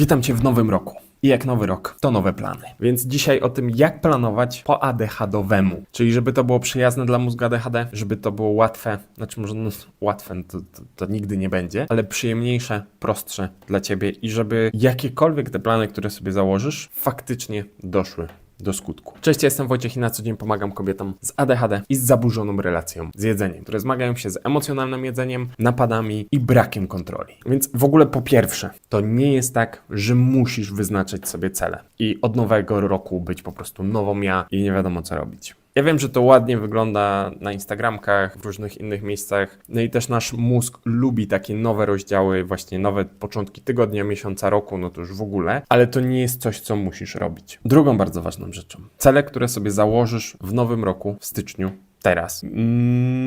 Witam Cię w nowym roku. I jak nowy rok, to nowe plany. Więc dzisiaj o tym, jak planować po ADHD-owemu. Czyli żeby to było przyjazne dla mózgu ADHD, żeby to było łatwe, znaczy może łatwe to nigdy nie będzie, ale przyjemniejsze, prostsze dla Ciebie i żeby jakiekolwiek te plany, które sobie założysz, faktycznie doszły do skutku. Cześć, ja jestem Wojciech i na co dzień pomagam kobietom z ADHD i z zaburzoną relacją z jedzeniem, które zmagają się z emocjonalnym jedzeniem, napadami i brakiem kontroli. Więc w ogóle po pierwsze, to nie jest tak, że musisz wyznaczać sobie cele i od nowego roku być po prostu nową ja i nie wiadomo co robić. Ja wiem, że to ładnie wygląda na Instagramkach, w różnych innych miejscach, no i też nasz mózg lubi takie nowe rozdziały, właśnie nowe początki tygodnia, miesiąca, roku, no to już w ogóle, ale to nie jest coś, co musisz robić. Drugą bardzo ważną rzeczą, cele, które sobie założysz w nowym roku, w styczniu, teraz,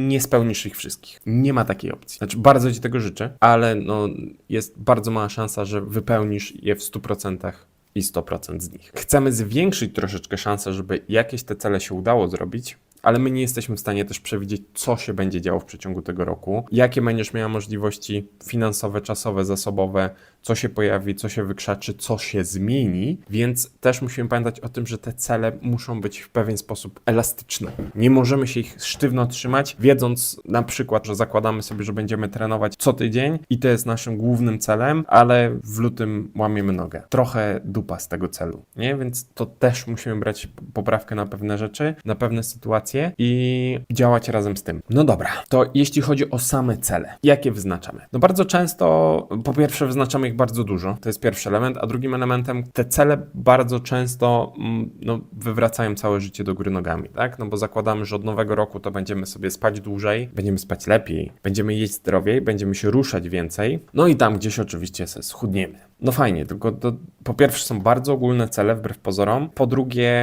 nie spełnisz ich wszystkich. Nie ma takiej opcji. Znaczy, bardzo Ci tego życzę, ale no, jest bardzo mała szansa, że wypełnisz je w 100%. I 100% z nich. Chcemy zwiększyć troszeczkę szansę, żeby jakieś te cele się udało zrobić, ale my nie jesteśmy w stanie też przewidzieć, co się będzie działo w przeciągu tego roku, jakie będziesz miała możliwości finansowe, czasowe, zasobowe, co się pojawi, co się wykrzaczy, co się zmieni, więc też musimy pamiętać o tym, że te cele muszą być w pewien sposób elastyczne. Nie możemy się ich sztywno trzymać, wiedząc na przykład, że zakładamy sobie, że będziemy trenować co tydzień i to jest naszym głównym celem, ale w lutym łamiemy nogę. Trochę dupa z tego celu, nie? Więc to też musimy brać poprawkę na pewne rzeczy, na pewne sytuacje i działać razem z tym. No dobra, to jeśli chodzi o same cele, jakie wyznaczamy? No bardzo często, po pierwsze wyznaczamy ich bardzo dużo, to jest pierwszy element, a drugim elementem te cele bardzo często wywracają całe życie do góry nogami, tak? No bo zakładamy, że od nowego roku to będziemy sobie spać dłużej, będziemy spać lepiej, będziemy jeść zdrowiej, będziemy się ruszać więcej, no i tam gdzieś oczywiście schudniemy. No fajnie, tylko to po pierwsze są bardzo ogólne cele wbrew pozorom, po drugie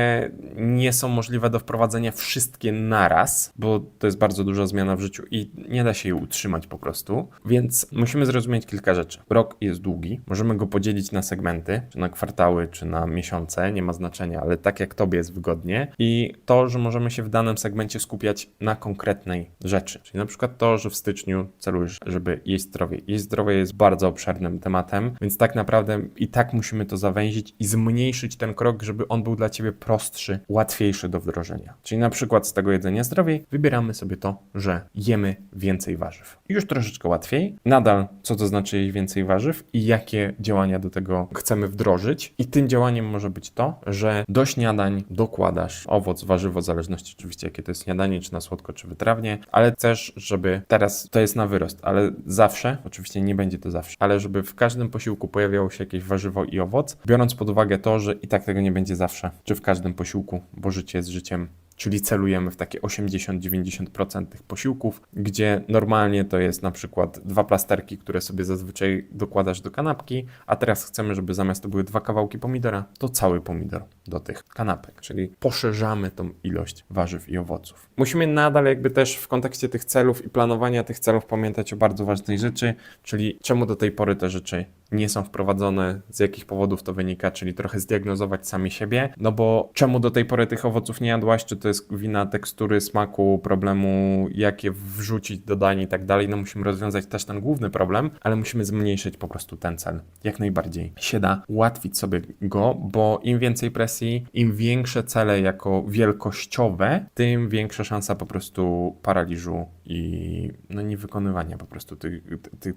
nie są możliwe do wprowadzenia wszystkie naraz, bo to jest bardzo duża zmiana w życiu i nie da się jej utrzymać po prostu, więc musimy zrozumieć kilka rzeczy. Rok jest długi, możemy go podzielić na segmenty, czy na kwartały, czy na miesiące, nie ma znaczenia, ale tak jak Tobie jest wygodnie i to, że możemy się w danym segmencie skupiać na konkretnej rzeczy, czyli na przykład to, że w styczniu celujesz, żeby jeść zdrowie. Jeść zdrowie jest bardzo obszernym tematem, więc tak naprawdę i tak musimy to zawęzić i zmniejszyć ten krok, żeby on był dla Ciebie prostszy, łatwiejszy do wdrożenia. Czyli na przykład z tego jedzenia zdrowiej wybieramy sobie to, że jemy więcej warzyw. Już troszeczkę łatwiej. Nadal, co to znaczy jeść więcej warzyw i jakie działania do tego chcemy wdrożyć. I tym działaniem może być to, że do śniadań dokładasz owoc, warzywo, w zależności oczywiście jakie to jest śniadanie, czy na słodko, czy wytrawnie, ale też, żeby teraz to jest na wyrost, ale zawsze, oczywiście nie będzie to zawsze, ale żeby w każdym posiłku pojawiało się jakieś warzywo i owoc, biorąc pod uwagę to, że i tak tego nie będzie zawsze, czy w każdym posiłku, bo życie jest życiem, czyli celujemy w takie 80-90% tych posiłków, gdzie normalnie to jest na przykład 2 plasterki, które sobie zazwyczaj dokładasz do kanapki, a teraz chcemy, żeby zamiast to były 2 kawałki pomidora, to cały pomidor do tych kanapek, czyli poszerzamy tą ilość warzyw i owoców. Musimy nadal jakby też w kontekście tych celów i planowania tych celów pamiętać o bardzo ważnej rzeczy, czyli czemu do tej pory te rzeczy nie są wprowadzone, z jakich powodów to wynika, czyli trochę zdiagnozować sami siebie, no bo czemu do tej pory tych owoców nie jadłaś, czy to jest wina tekstury, smaku, problemu, jak je wrzucić do dań i tak dalej, no musimy rozwiązać też ten główny problem, ale musimy zmniejszyć po prostu ten cel. Jak najbardziej się da ułatwić sobie go, bo im więcej presji, im większe cele jako wielkościowe, tym większa szansa po prostu paraliżu i niewykonywania po prostu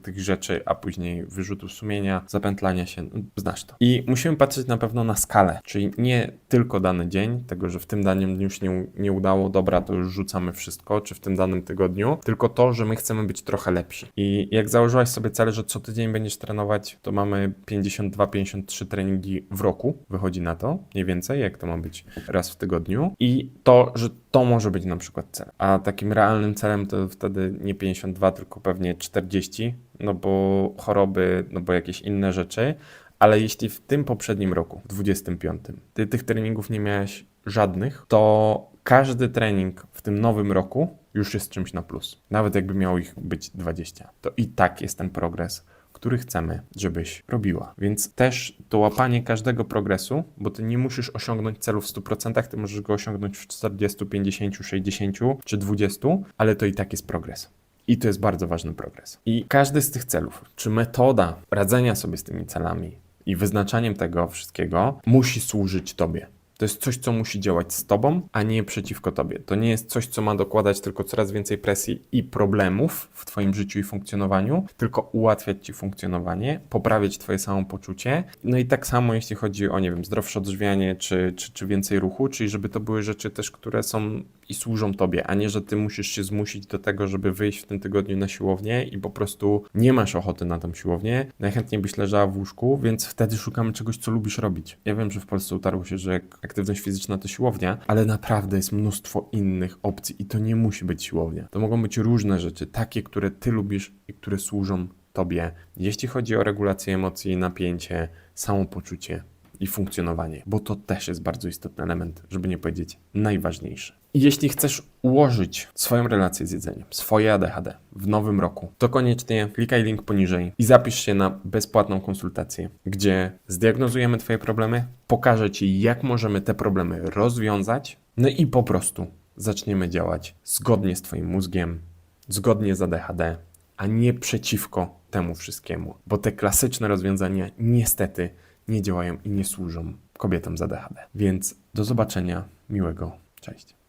tych rzeczy, a później wyrzutu sumienia, zapętlania się, znasz to. I musimy patrzeć na pewno na skalę, czyli nie tylko dany dzień, tego, że w tym danym dniu się nie udało, dobra, to już rzucamy wszystko, czy w tym danym tygodniu, tylko to, że my chcemy być trochę lepsi. I jak założyłaś sobie cel, że co tydzień będziesz trenować, to mamy 52-53 treningi w roku, wychodzi na to, mniej więcej, jak to ma być raz w tygodniu. I to, że to może być na przykład cel. A takim realnym celem to wtedy nie 52, tylko pewnie 40, no bo choroby, no bo jakieś inne rzeczy, ale jeśli w tym poprzednim roku, w 25, ty tych treningów nie miałeś żadnych, to każdy trening w tym nowym roku już jest czymś na plus. Nawet jakby miało ich być 20, to i tak jest ten progres, który chcemy, żebyś robiła. Więc też to łapanie każdego progresu, bo ty nie musisz osiągnąć celu w 100%, ty możesz go osiągnąć w 40, 50, 60 czy 20, ale to i tak jest progres. I to jest bardzo ważny progres. I każdy z tych celów, czy metoda radzenia sobie z tymi celami i wyznaczaniem tego wszystkiego musi służyć tobie. To jest coś, co musi działać z tobą, a nie przeciwko tobie. To nie jest coś, co ma dokładać tylko coraz więcej presji i problemów w twoim życiu i funkcjonowaniu, tylko ułatwiać ci funkcjonowanie, poprawiać twoje samopoczucie. No i tak samo, jeśli chodzi o, nie wiem, zdrowsze odżywianie, czy więcej ruchu, czyli żeby to były rzeczy też, które są i służą tobie, a nie, że ty musisz się zmusić do tego, żeby wyjść w tym tygodniu na siłownię i po prostu nie masz ochoty na tą siłownię. Najchętniej byś leżała w łóżku, więc wtedy szukamy czegoś, co lubisz robić. Ja wiem, że w Polsce utarło się, że aktywność fizyczna to siłownia, ale naprawdę jest mnóstwo innych opcji i to nie musi być siłownia. To mogą być różne rzeczy, takie, które ty lubisz i które służą tobie, jeśli chodzi o regulację emocji, napięcie, samopoczucie i funkcjonowanie, bo to też jest bardzo istotny element, żeby nie powiedzieć najważniejszy. I jeśli chcesz ułożyć swoją relację z jedzeniem, swoje ADHD w nowym roku, to koniecznie klikaj link poniżej i zapisz się na bezpłatną konsultację, gdzie zdiagnozujemy twoje problemy, pokażę ci, jak możemy te problemy rozwiązać, no i po prostu zaczniemy działać zgodnie z twoim mózgiem, zgodnie z ADHD, a nie przeciwko temu wszystkiemu, bo te klasyczne rozwiązania niestety nie działają i nie służą kobietom z ADHD. Więc do zobaczenia, miłego, cześć.